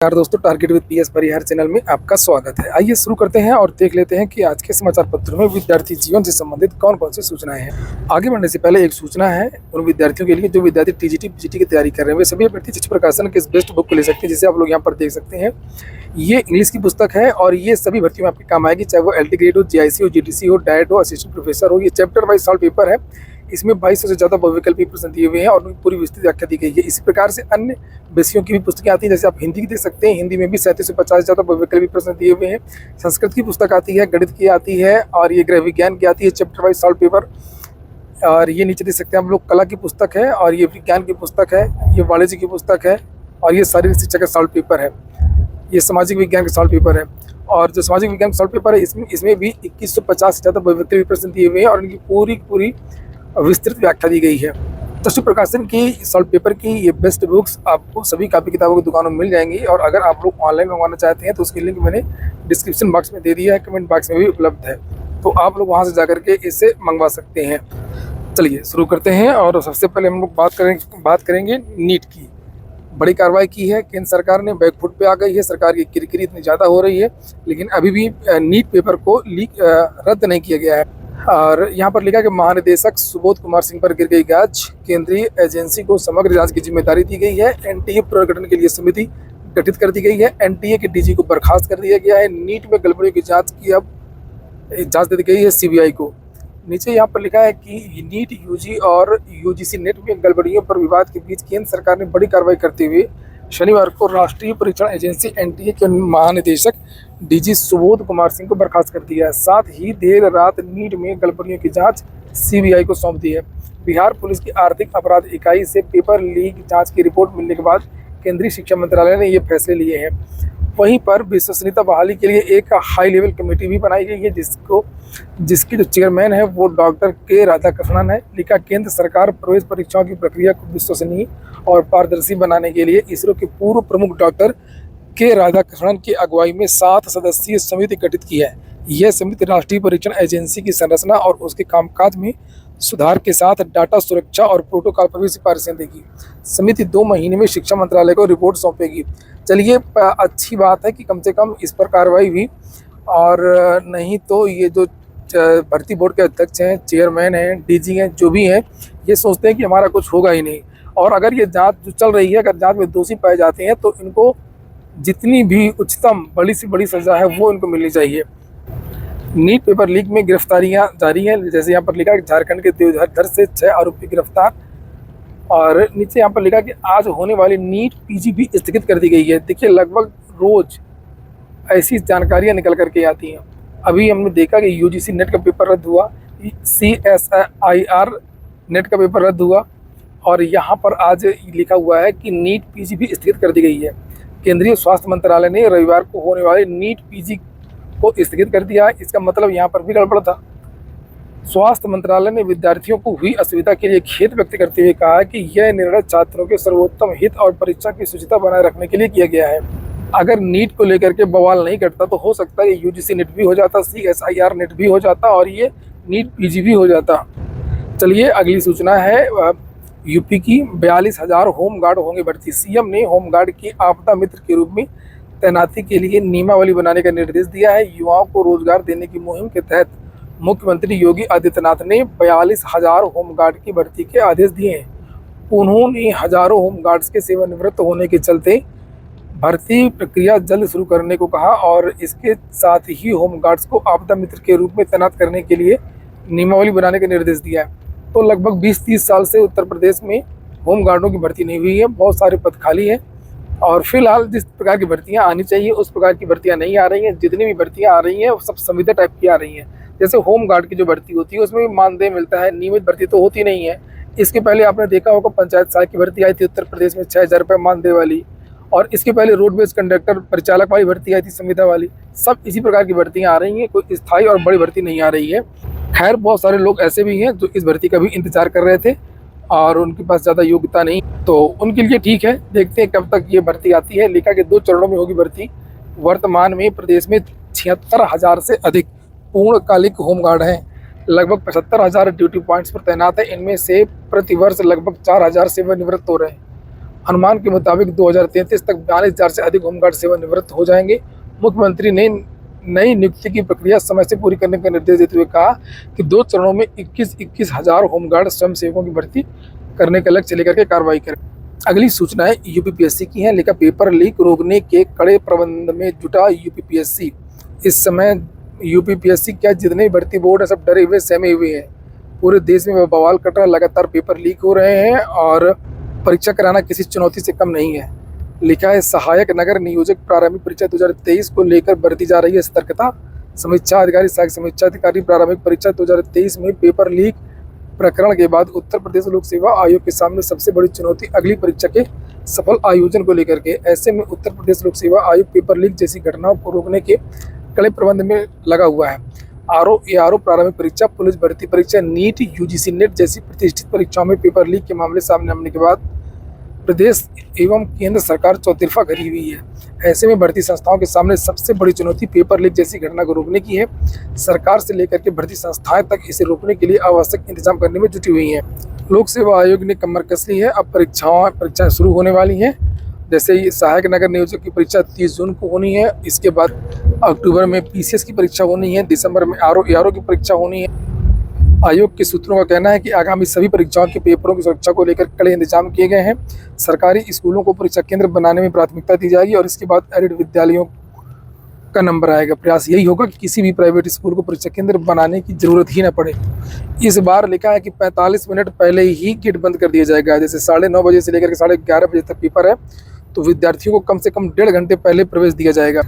यार दोस्तों, target with PS Parihar channel में आपका स्वागत है। आइए शुरू करते हैं और देख लेते हैं कि आज के समाचार पत्रों में विद्यार्थी जीवन से संबंधित कौन कौन सी सूचनाएं हैं। आगे बढ़ने से पहले एक सूचना है उन विद्यार्थियों के लिए जो विद्यार्थी टीजीटी पीजीटी की तैयारी कर रहे हैं। वे सभी अभ्यर्थी जिस प्रकाशन के इस बेस्ट बुक को ले सकते हैं, जिसे आप लोग यहाँ पर देख सकते हैं। ये इंग्लिश की पुस्तक है और ये सभी भर्तियों में आपके काम आएगी, चाहे वो LT ग्रेड हो, GIC हो, GTC हो, डाइट हो, असिस्टेंट प्रोफेसर हो। ये चैप्टर वाइज सॉल्व पेपर है। इसमें 2200 से ज़्यादा बहुविकल्पी प्रश्न दिए हुए हैं और पूरी विस्तृत व्याख्या दी गई है। इसी प्रकार से अन्य विषयों की भी पुस्तकें आती हैं, जैसे आप हिंदी की देख सकते हैं। हिंदी में भी 37 से 50 से ज़्यादा बहुविकल्पी प्रश्न दिए हुए हैं। संस्कृत की पुस्तक आती है, गणित की आती है और ये गृह विज्ञान की आती है, चैप्टर वाइज सॉल्व पेपर। और ये नीचे देख सकते हैं आप लोग, कला की पुस्तक है और ये विज्ञान की पुस्तक है, ये वाणिज्य की पुस्तक है और ये शारीरिक शिक्षा का सॉल्व पेपर है। ये सामाजिक विज्ञान का सॉल्व पेपर है और जो सामाजिक विज्ञान का सॉल्व पेपर है इसमें भी 2150 से ज़्यादा बहुविकल्पी प्रश्न दिए हुए हैं और इनकी पूरी विस्तृत व्याख्या दी गई है। तस्वीर प्रकाशन की सॉल्व पेपर की ये बेस्ट बुक्स आपको सभी कापी किताबों की दुकानों में मिल जाएंगी और अगर आप लोग ऑनलाइन मंगवाना चाहते हैं तो उसकी लिंक मैंने डिस्क्रिप्शन बॉक्स में दे दिया है, कमेंट बॉक्स में भी उपलब्ध है, तो आप लोग वहां से जाकर के इसे मंगवा सकते हैं। चलिए शुरू करते हैं और सबसे पहले हम लोग बात करेंगे नीट की। बड़ी कार्रवाई की है केंद्र सरकार ने, बैकफुट पे आ गई है। सरकार की किरकिरी इतनी ज़्यादा हो रही है लेकिन अभी भी नीट पेपर को रद्द नहीं किया गया है। और यहाँ पर लिखा कि महानिदेशक सुबोध कुमार सिंह पर गिर गई गाज, केंद्रीय एजेंसी को समग्र जांच की जिम्मेदारी दी गई है। NTA पुनर्गठन के लिए समिति गठित कर दी गई है। NTA के DG को बर्खास्त कर दिया गया है। नीट में गड़बड़ियों की जांच दे दी गई है CBI को। नीचे यहाँ पर लिखा है कि नीट UG और UGC नेट में गड़बड़ियों पर विवाद के बीच केंद्र सरकार ने बड़ी कार्रवाई करते हुए शनिवार को राष्ट्रीय परीक्षण एजेंसी NTA के महानिदेशक DG सुबोध कुमार सिंह को बर्खास्त कर दिया है। साथ ही देर रात नीट में गड़बड़ियों की जांच CBI को सौंप दी है। बिहार पुलिस की आर्थिक अपराध इकाई से पेपर लीक जांच की रिपोर्ट मिलने के बाद केंद्रीय शिक्षा मंत्रालय ने ये फैसले लिए हैं। वहीं पर विश्वसनीयता बहाली के लिए एक हाई लेवल कमेटी भी बनाई गई है, जिसकी जो चेयरमैन है वो डॉक्टर के राधाकृष्णन है। लिखा, केंद्र सरकार प्रवेश परीक्षाओं की प्रक्रिया को विश्वसनीय और पारदर्शी बनाने के लिए इसरो के पूर्व प्रमुख डॉक्टर के राधाकृष्णन की अगुवाई में 7 सदस्यीय समिति गठित की है। यह समिति राष्ट्रीय परीक्षण एजेंसी की संरचना और उसके कामकाज में सुधार के साथ डाटा सुरक्षा और प्रोटोकॉल पर भी सिफारिशें देगी। समिति 2 महीने में शिक्षा मंत्रालय को रिपोर्ट सौंपेगी। चलिए, अच्छी बात है कि कम से कम इस पर कार्रवाई हुई, और नहीं तो ये जो भर्ती बोर्ड के अध्यक्ष हैं, चेयरमैन हैं, DG हैं, जो भी हैं, ये सोचते हैं कि हमारा कुछ होगा ही नहीं। और अगर ये जांच जो चल रही है, अगर जांच में दोषी पाए जाते हैं तो इनको जितनी भी उच्चतम बड़ी से बड़ी सजा है वो इनको मिलनी चाहिए। नीट पेपर लीक में गिरफ्तारियां जारी हैं। जैसे यहाँ पर लिखा कि झारखंड के देवधर से 6 आरोपी गिरफ्तार। और नीचे यहाँ पर लिखा कि आज होने वाली नीट PG भी स्थगित कर दी गई है। देखिए, लगभग रोज ऐसी जानकारियां निकल करके आती हैं। अभी हमने देखा कि UGC नेट का पेपर रद्द हुआ, CSIR नेट का पेपर रद्द हुआ और यहाँ पर आज लिखा हुआ है कि नीट PG भी स्थगित कर दी गई है। केंद्रीय स्वास्थ्य मंत्रालय ने रविवार को होने वाले नीट PG को स्थगित कर दिया है। इसका मतलब यहाँ पर भी गड़बड़ था। स्वास्थ्य मंत्रालय ने विद्यार्थियों को हुई असुविधा के लिए खेद व्यक्त करते हुए कहा कि यह निर्णय छात्रों के सर्वोत्तम हित और परीक्षा की शुचिता बनाए रखने के लिए किया गया है। अगर नीट को लेकर के बवाल नहीं करता तो हो सकता है UGC नेट भी हो जाता, CSIR नेट भी हो जाता और ये नीट PG भी हो जाता। चलिए, अगली सूचना है यूपी की। 42,000 होमगार्ड होंगे भर्ती। CM ने होमगार्ड की आपदा मित्र के रूप में तैनाती के लिए नियमावली बनाने का निर्देश दिया है। युवाओं को रोजगार देने की मुहिम के तहत मुख्यमंत्री योगी आदित्यनाथ ने 42,000 होमगार्ड की भर्ती के आदेश दिए हैं। उन्होंने हजारों होमगार्ड्स के सेवानिवृत्त होने के चलते भर्ती प्रक्रिया जल्द शुरू करने को कहा और इसके साथ ही होमगार्ड्स को आपदा मित्र के रूप में तैनात करने के लिए नियमावली बनाने का निर्देश दिया है। तो लगभग 20-30 साल से उत्तर प्रदेश में होमगार्डों की भर्ती नहीं हुई है। बहुत सारे पद खाली हैं और फिलहाल जिस प्रकार की भर्तियां आनी चाहिए उस प्रकार की भर्तियां नहीं आ रही हैं। जितनी भी भर्तियां आ रही हैं वो सब संविदा टाइप की आ रही हैं। जैसे होमगार्ड की जो भर्ती होती है उसमें भी मानदेय मिलता है, नियमित भर्ती तो होती नहीं है। इसके पहले आपने देखा होगा पंचायत सहायक की भर्ती आई थी उत्तर प्रदेश में 6,000 रुपये मानदेय वाली, और इसके पहले रोडवेज कंडक्टर परिचालक वाली भर्ती आई थी संविदा वाली। सब इसी प्रकार की भर्तियां आ रही हैं, कोई स्थायी और बड़ी भर्ती नहीं आ रही है। खैर, बहुत सारे लोग ऐसे भी हैं जो इस भर्ती का भी इंतजार कर रहे थे और उनके पास ज़्यादा योग्यता नहीं, तो उनके लिए ठीक है। देखते हैं कब तक ये भर्ती आती है। लिखा कि 2 चरणों में होगी भर्ती। वर्तमान में प्रदेश में 76,000 से अधिक पूर्णकालिक होमगार्ड हैं। लगभग 75,000 ड्यूटी पॉइंट्स पर तैनात है। इनमें से प्रतिवर्ष लगभग 4,000 सेवानिवृत्त हो रहे हैं। अनुमान के मुताबिक 2033 तक 42,000 से अधिक होमगार्ड सेवानिवृत्त हो जाएंगे। मुख्यमंत्री ने नई नियुक्ति की प्रक्रिया समय से पूरी करने का निर्देश देते हुए कहा कि 2 चरणों में 21 हजार होमगार्ड स्वयं सेवकों की भर्ती करने का लक्ष्य लेकर के कार्रवाई करें। अगली सूचना है यूपीपीएससी की है। लेखा पेपर लीक रोकने के कड़े प्रबंध में जुटा यूपीपीएससी। इस समय यूपीपीएससी क्या जितने भर्ती बोर्ड है सब डरे हुए सहमे हुए हैं। पूरे देश में बवाल कट रहा है, लगातार पेपर लीक हो रहे हैं और परीक्षा कराना किसी चुनौती से कम नहीं है। लिखा है सहायक नगर नियोजक प्रारंभिक परीक्षा 2023 को लेकर बरती जा रही है सतर्कता। समीक्षा अधिकारी सहायक समीक्षा अधिकारी प्रारंभिक परीक्षा 2023 में पेपर लीक प्रकरण के बाद उत्तर प्रदेश लोक सेवा आयोग के सामने सबसे बड़ी चुनौती अगली परीक्षा के सफल आयोजन को लेकर के। ऐसे में उत्तर प्रदेश लोक सेवा आयोग पेपर लीक जैसी घटनाओं को रोकने के कड़े प्रबंध में लगा हुआ है। ARO प्रारंभिक परीक्षा, पुलिस भर्ती परीक्षा, नीट, यूजीसी नेट जैसी प्रतिष्ठित परीक्षाओं में पेपर लीक के मामले सामने आने के बाद प्रदेश एवं केंद्र सरकार चौतरफा घिरी हुई है। ऐसे में भर्ती संस्थाओं के सामने सबसे बड़ी चुनौती पेपर लीक जैसी घटना को रोकने की है। सरकार से लेकर के भर्ती संस्थाएं तक इसे रोकने के लिए आवश्यक इंतजाम करने में जुटी हुई हैं। लोक सेवा आयोग ने कमर कस ली है। अब परीक्षाएं शुरू होने वाली हैं। जैसे ही सहायक नगर नियोजक की परीक्षा 30 जून को होनी है। इसके बाद अक्टूबर में पीसीएस की परीक्षा होनी है। दिसंबर में ARO की परीक्षा होनी है। आयोग के सूत्रों का कहना है कि आगामी सभी परीक्षाओं के पेपरों की सुरक्षा को लेकर कड़े इंतजाम किए गए हैं। सरकारी स्कूलों को परीक्षा केंद्र बनाने में प्राथमिकता दी जाएगी और इसके बाद एडेड विद्यालयों का नंबर आएगा। प्रयास यही होगा कि किसी भी प्राइवेट स्कूल को परीक्षा केंद्र बनाने की जरूरत ही न पड़े। इस बार लिखा है कि 45 मिनट पहले ही गेट बंद कर दिया जाएगा। जैसे 9:30 बजे से लेकर के 11:30 बजे तक पेपर है तो विद्यार्थियों को कम से कम 1.5 घंटे पहले प्रवेश दिया जाएगा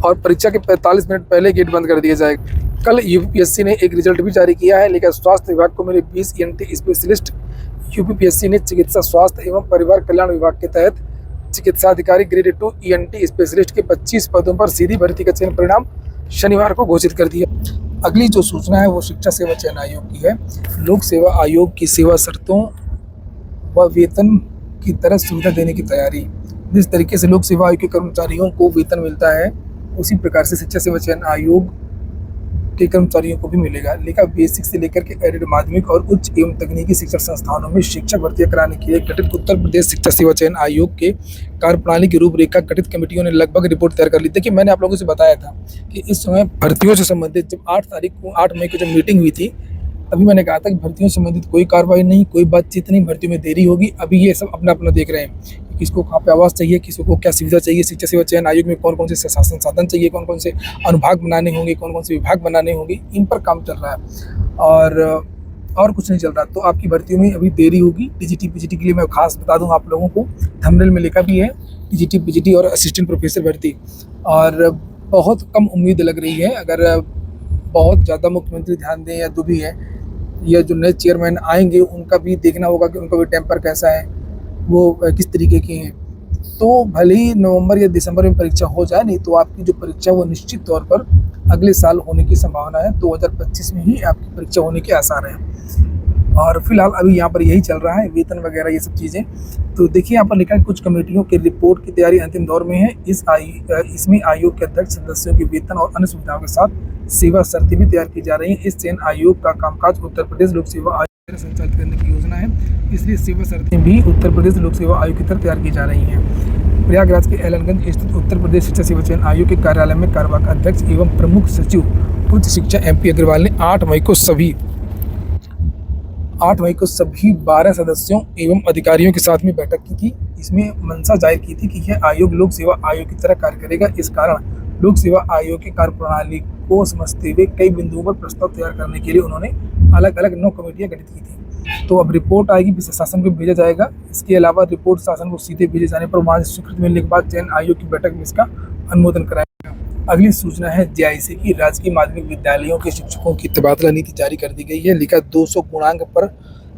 और परीक्षा के 45 मिनट पहले गेट बंद कर दिया जाएगा। कल यूपीपीएससी ने एक रिजल्ट भी जारी किया है। लेकिन स्वास्थ्य विभाग को मिले 20 ENT स्पेशलिस्ट। यूपीपीएससी ने चिकित्सा स्वास्थ्य एवं परिवार कल्याण विभाग के तहत चिकित्सा अधिकारी ग्रेड 2 ENT स्पेशलिस्ट के 25 पदों पर सीधी भर्ती का चयन परिणाम शनिवार को घोषित कर दिया। अगली जो सूचना है वो शिक्षा सेवा चयन आयोग की है। लोक सेवा आयोग की सेवा शर्तों व वेतन की तरह सुविधा देने की तैयारी। जिस तरीके से लोक सेवा आयोग के कर्मचारियों को वेतन मिलता है उसी प्रकार से शिक्षा सेवा चयन आयोग के कर्मचारियों को भी मिलेगा। लेकिन बेसिक से लेकर के एडेड माध्यमिक और उच्च एवं तकनीकी शिक्षा संस्थानों में शिक्षक भर्तियां कराने के लिए गठित उत्तर प्रदेश शिक्षा सेवा चयन आयोग के कार्यप्रणाली की रूपरेखा गठित कमेटियों ने लगभग रिपोर्ट तैयार कर ली। देखिए मैंने आप लोगों से बताया था कि इस समय भर्तियों से संबंधित जब 8 मई को जब मीटिंग हुई थी तभी मैंने कहा था कि भर्तियों से संबंधित कोई कार्रवाई नहीं, कोई बातचीत नहीं, भर्तियों में देरी होगी। अभी ये सब अपना अपना देख रहे हैं किसको कहाँ पे आवास चाहिए, किसको क्या सुविधा चाहिए। शिक्षा सेवा चयन आयोग में कौन कौन से शासन साधन चाहिए, कौन कौन से अनुभाग बनाने होंगे, कौन कौन से विभाग बनाने होंगे, इन पर काम चल रहा है और कुछ नहीं चल रहा। तो आपकी भर्तियों में अभी देरी होगी। टीजीटी पीजीटी के लिए मैं खास बता दूं आप लोगों को, थंबनेल में लिखा भी है टीजीटी पीजीटी और असिस्टेंट प्रोफेसर भर्ती। और बहुत कम उम्मीद लग रही है। अगर बहुत ज़्यादा मुख्यमंत्री ध्यान दें या जो भी है, या जो नए चेयरमैन आएंगे उनका भी देखना होगा कि उनका भी टेम्पर कैसा है, वो किस तरीके के हैं। तो भले ही नवंबर या दिसंबर में परीक्षा हो जाए, नहीं तो आपकी जो परीक्षा वो निश्चित तौर पर अगले साल होने की संभावना है। 2025 में ही आपकी परीक्षा होने के आसार हैं। और फिलहाल अभी यहाँ पर यही चल रहा है, वेतन वगैरह ये सब चीज़ें। तो देखिए यहाँ पर लिखा है कुछ कमेटियों की रिपोर्ट की तैयारी अंतिम दौर में है। इसमें आयोग के अध्यक्ष सदस्यों के वेतन और अन्य सुविधाओं के साथ सेवा शर्तें भी तैयार की जा रही हैं। इस चयन आयोग का कामकाज उत्तर प्रदेश लोक सेवा आयोग संचालित करने की योजना है, इसलिए सेवा शर्तें भी उत्तर प्रदेश लोक सेवा आयोग की तरफ तैयार की जा रही हैं। प्रयागराज के एलनगंज स्थित उत्तर प्रदेश शिक्षा सेवा चयन आयोग के कार्यालय में कार्यवाहक अध्यक्ष एवं प्रमुख सचिव उच्च शिक्षा MP अग्रवाल ने 8 मई को सभी 12 सदस्यों एवं अधिकारियों के साथ में बैठक की थी। इसमें मंशा जाहिर की थी कि यह आयोग लोक सेवा आयोग की तरह कार्य करेगा। इस कारण लोक सेवा आयोग की कार्यप्रणाली को समझते हुए कई बिंदुओं पर प्रस्ताव तैयार करने के लिए उन्होंने अलग अलग 9 कमेटियां गठित की थी। तो अब रिपोर्ट आएगी, शासन को भेजा जाएगा। इसके अलावा रिपोर्ट शासन को सीधे भेजे जाने पर वहाँ से स्वीकृति मिलने के बाद चयन आयोग की बैठक में इसका अनुमोदन कराएगा। अगली सूचना है JIC की। राजकीय माध्यमिक विद्यालयों के शिक्षकों की तबादला नीति जारी कर दी गई है। लिखा 200 गुणांक पर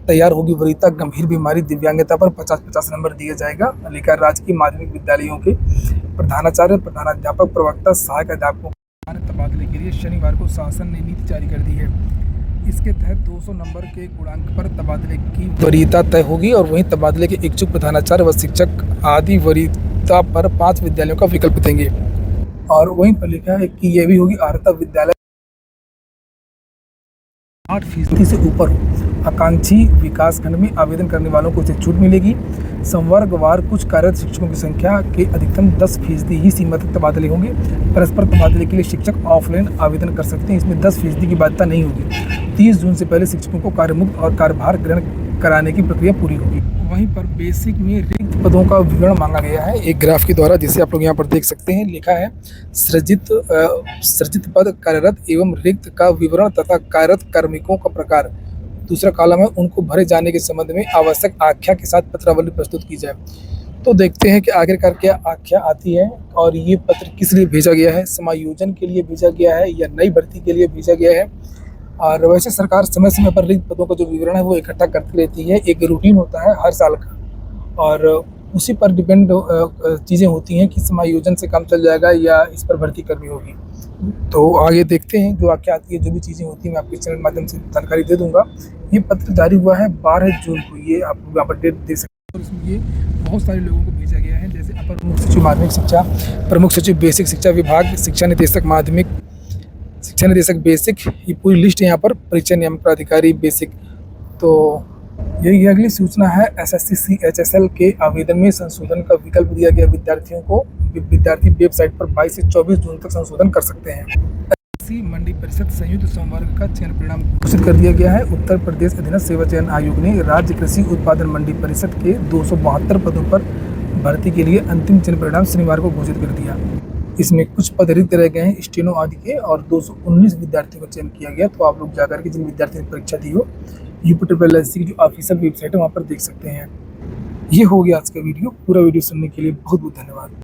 तैयार होगी वरीयता, गंभीर बीमारी, दिव्यांगता पर 50-50 नंबर दिया जाएगा। लिखा राजकीय माध्यमिक विद्यालयों के प्रधानाचार्य, प्रधानाध्यापक, प्रवक्ता, सहायक अध्यापकों तबादले के लिए शनिवार को शासन ने नीति जारी कर दी है। इसके तहत 200 नंबर के गुणांक पर तबादले की वरीयता तय होगी और वहीं तबादले के इच्छुक प्रधानाचार्य व शिक्षक आदि वरीयता पर 5 विद्यालयों का विकल्प देंगे। और वहीं पर लिखा है कि यह भी होगी अर्हता विद्यालय 8% से ऊपर हो। आकांक्षी विकास खंड में आवेदन करने वालों को इससे छूट मिलेगी। संवर्गवार कुछ कार्यरत शिक्षकों की संख्या के अधिकतम 10% ही सीमा तक तबादले होंगे। परस्पर तबादले के लिए शिक्षक ऑफलाइन आवेदन कर सकते हैं। इसमें 10% की बाध्यता नहीं होगी। 30 जून से पहले शिक्षकों को कार्यमुक्त और कार्यभार ग्रहण कराने की प्रक्रिया पूरी होगी। वहीं पर बेसिक में रिक्त पदों का विवरण मांगा गया है एक ग्राफ के द्वारा, जिसे आप लोग यहाँ पर देख सकते हैं। लिखा है सृजित पद, कार्यरत एवं रिक्त का विवरण तथा कार्यरत कार्मिकों का प्रकार। दूसरा कॉलम है उनको भरे जाने के संबंध में आवश्यक आख्या के साथ पत्रावली प्रस्तुत की जाए। तो देखते हैं कि आखिरकार क्या आख्या आती है और ये पत्र किस लिए भेजा गया है। समायोजन के लिए भेजा गया है या नई भर्ती के लिए भेजा गया है। और वैसे सरकार समय समय पर रिक्त पदों का जो विवरण है वो इकट्ठा करती रहती है। एक रूटीन होता है हर साल का और उसी पर डिपेंड चीज़ें होती हैं कि समायोजन से काम चल जाएगा या इस पर भर्ती करनी होगी। तो आगे देखते हैं जो आगे आती है, जो भी चीज़ें होती हैं मैं आपके चैनल के माध्यम से जानकारी दे दूंगा। ये पत्र जारी हुआ है 12 जून को, ये आप लोग यहाँ पर डेट दे सकते हैं। और इसमें ये बहुत सारे लोगों को भेजा गया है, जैसे अपर प्रमुख सचिव माध्यमिक शिक्षा, प्रमुख सचिव बेसिक शिक्षा विभाग, शिक्षा निदेशक माध्यमिक, शिक्षा निदेशक बेसिक, ये पूरी लिस्ट है यहाँ पर। परीक्षा नियामक प्राधिकारी बेसिक। तो यही अगली सूचना है SSC CHSL के आवेदन में संशोधन का विकल्प दिया गया विद्यार्थियों को। विद्यार्थी वेबसाइट पर 22 से 24 जून तक संशोधन कर सकते हैं। SSC मंडी परिषद संयुक्त संवर्ग का चयन परिणाम घोषित कर दिया गया है। उत्तर प्रदेश अधीनस्थ सेवा चयन आयोग ने राज्य कृषि उत्पादन मंडी परिषद के 272 पदों पर भर्ती के लिए अंतिम चयन परिणाम शनिवार को घोषित कर दिया। इसमें कुछ पद रिक्त रह गए हैं स्टेनो आदि के और 219 विद्यार्थियों का चयन किया गया। तो आप लोग जाकर के जिन विद्यार्थियों ने परीक्षा दी हो UPSSC की जो ऑफिशियल वेबसाइट है वहाँ पर देख सकते हैं। ये हो गया आज का वीडियो। पूरा वीडियो सुनने के लिए बहुत बहुत धन्यवाद।